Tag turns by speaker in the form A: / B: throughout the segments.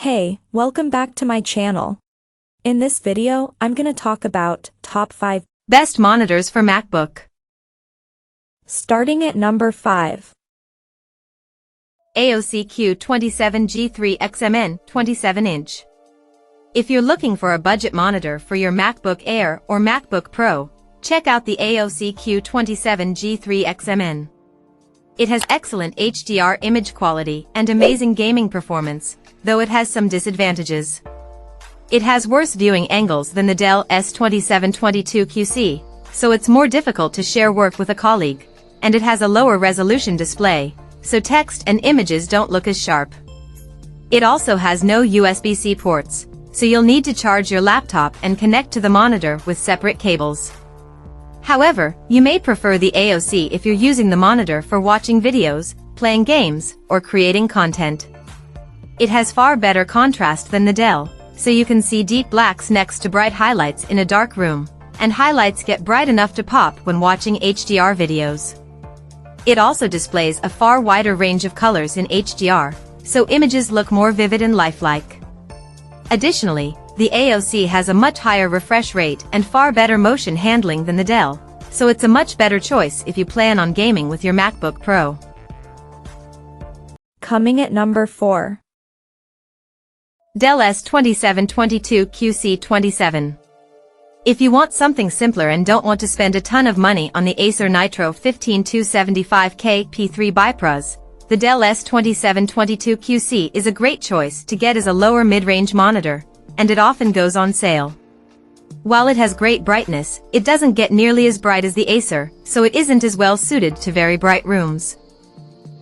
A: Hey, welcome back to my channel. In this video, I'm gonna talk about top 5
B: best monitors for MacBook.
A: Starting at number 5.
B: AOC Q27G3 XMN 27-inch. If you're looking for a budget monitor for your MacBook Air or MacBook Pro, check out the AOC Q27G3 XMN. It has excellent HDR image quality and amazing gaming performance, though it has some disadvantages. It has worse viewing angles than the Dell S2722QC, so it's more difficult to share work with a colleague, and it has a lower resolution display, so text and images don't look as sharp. It also has no USB-C ports, so you'll need to charge your laptop and connect to the monitor with separate cables. However, you may prefer the AOC if you're using the monitor for watching videos, playing games, or creating content. It has far better contrast than the Dell, so you can see deep blacks next to bright highlights in a dark room, and highlights get bright enough to pop when watching HDR videos. It also displays a far wider range of colors in HDR, so images look more vivid and lifelike. Additionally, the AOC has a much higher refresh rate and far better motion handling than the Dell, so it's a much better choice if you plan on gaming with your MacBook Pro.
A: Coming at number 4.
B: Dell S2722QC27. If you want something simpler and don't want to spend a ton of money on the Acer Nitro 15275K P3 BiPros, the Dell S2722QC is a great choice to get as a lower mid-range monitor, and it often goes on sale. While it has great brightness, it doesn't get nearly as bright as the Acer, so it isn't as well suited to very bright rooms.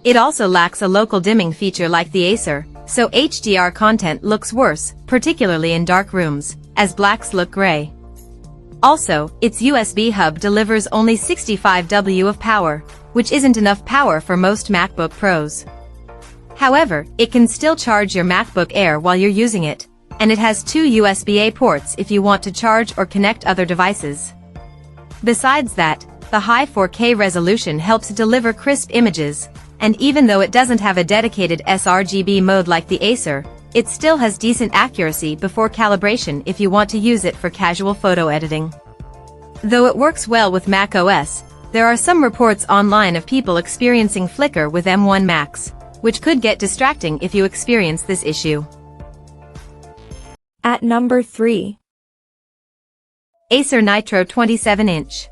B: It also lacks a local dimming feature like the Acer, so HDR content looks worse, particularly in dark rooms, as blacks look gray. Also, its USB hub delivers only 65 W of power, which isn't enough power for most MacBook Pros. However, it can still charge your MacBook Air while you're using it, and it has 2 USB-A ports if you want to charge or connect other devices. Besides that, the high 4K resolution helps deliver crisp images, and even though it doesn't have a dedicated sRGB mode like the Acer, it still has decent accuracy before calibration if you want to use it for casual photo editing. Though it works well with macOS, there are some reports online of people experiencing flicker with M1 Macs, which could get distracting if you experience this issue.
A: At number 3.
B: Acer Nitro 27-inch.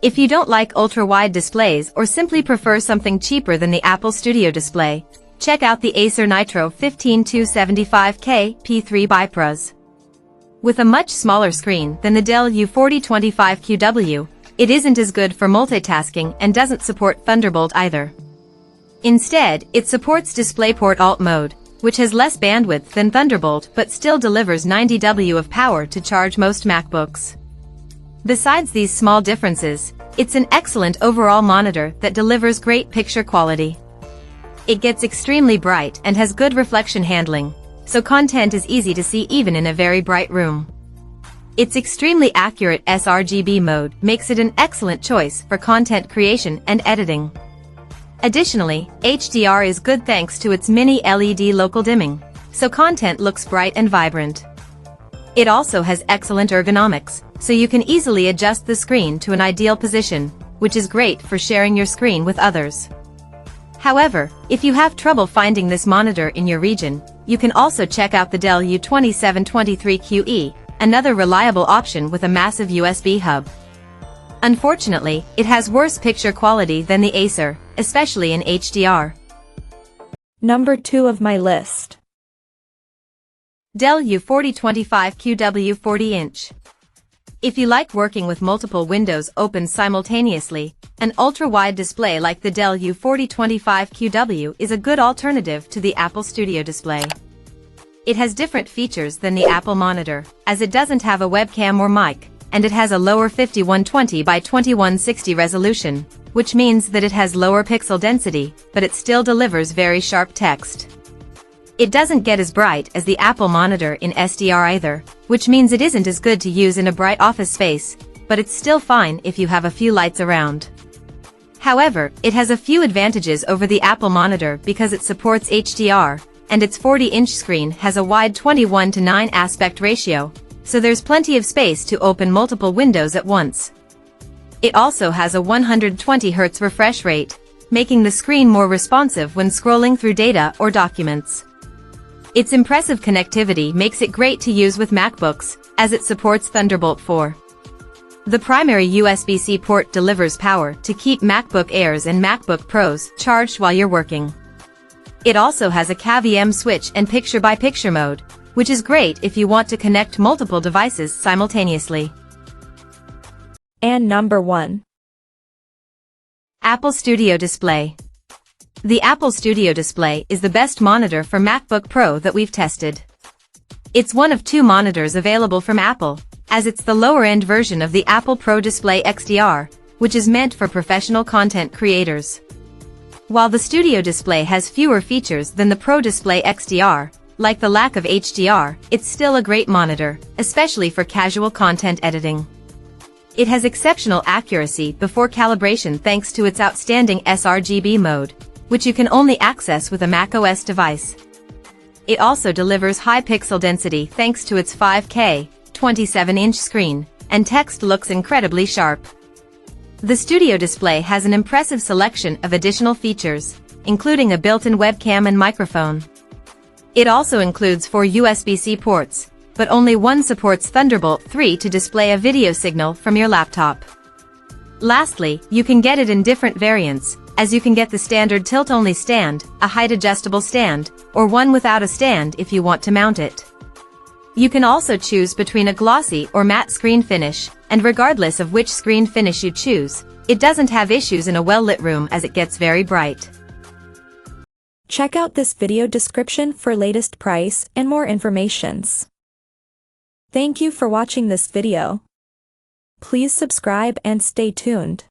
B: If you don't like ultra-wide displays or simply prefer something cheaper than the Apple Studio display, check out the Acer Nitro 15275K P3 BiPros. With a much smaller screen than the Dell U4025QW, it isn't as good for multitasking and doesn't support Thunderbolt either. Instead, it supports DisplayPort Alt mode, which has less bandwidth than Thunderbolt but still delivers 90 W of power to charge most MacBooks. Besides these small differences, it's an excellent overall monitor that delivers great picture quality. It gets extremely bright and has good reflection handling, so content is easy to see even in a very bright room. Its extremely accurate sRGB mode makes it an excellent choice for content creation and editing. Additionally, HDR is good thanks to its mini LED local dimming, so content looks bright and vibrant. It also has excellent ergonomics, so you can easily adjust the screen to an ideal position, which is great for sharing your screen with others. However, if you have trouble finding this monitor in your region, you can also check out the Dell U2723QE, another reliable option with a massive USB hub. Unfortunately, it has worse picture quality than the Acer, especially in HDR.
A: Number 2 of my list.
B: Dell U4025QW 40-inch. If you like working with multiple windows open simultaneously, an ultra-wide display like the Dell U4025QW is a good alternative to the Apple Studio display. It has different features than the Apple monitor, as it doesn't have a webcam or mic, and it has a lower 5120 by 2160 resolution, which means that it has lower pixel density, but it still delivers very sharp text. It doesn't get as bright as the Apple monitor in SDR either, which means it isn't as good to use in a bright office space, but it's still fine if you have a few lights around. However, it has a few advantages over the Apple monitor because it supports HDR, and its 40-inch screen has a wide 21:9 aspect ratio, so there's plenty of space to open multiple windows at once. It also has a 120 Hz refresh rate, making the screen more responsive when scrolling through data or documents. Its impressive connectivity makes it great to use with MacBooks, as it supports Thunderbolt 4. The primary USB-C port delivers power to keep MacBook Airs and MacBook Pros charged while you're working. It also has a CAV-M switch and picture-by-picture mode, which is great if you want to connect multiple devices simultaneously.
A: And number 1.
B: Apple Studio Display. The Apple Studio Display is the best monitor for MacBook Pro that we've tested. It's one of 2 monitors available from Apple, as it's the lower-end version of the Apple Pro Display XDR, which is meant for professional content creators. While the Studio Display has fewer features than the Pro Display XDR, like the lack of HDR, it's still a great monitor, especially for casual content editing. It has exceptional accuracy before calibration thanks to its outstanding sRGB mode, which you can only access with a macOS device. It also delivers high pixel density thanks to its 5K, 27-inch screen, and text looks incredibly sharp. The Studio Display has an impressive selection of additional features, including a built-in webcam and microphone. It also includes 4 USB-C ports, but only one supports Thunderbolt 3 to display a video signal from your laptop. Lastly, you can get it in different variants, as you can get the standard tilt-only stand, a height-adjustable stand, or one without a stand if you want to mount it. You can also choose between a glossy or matte screen finish, and regardless of which screen finish you choose, it doesn't have issues in a well-lit room as it gets very bright.
A: Check out this video description for latest price and more informations. Thank you for watching this video. Please subscribe and stay tuned.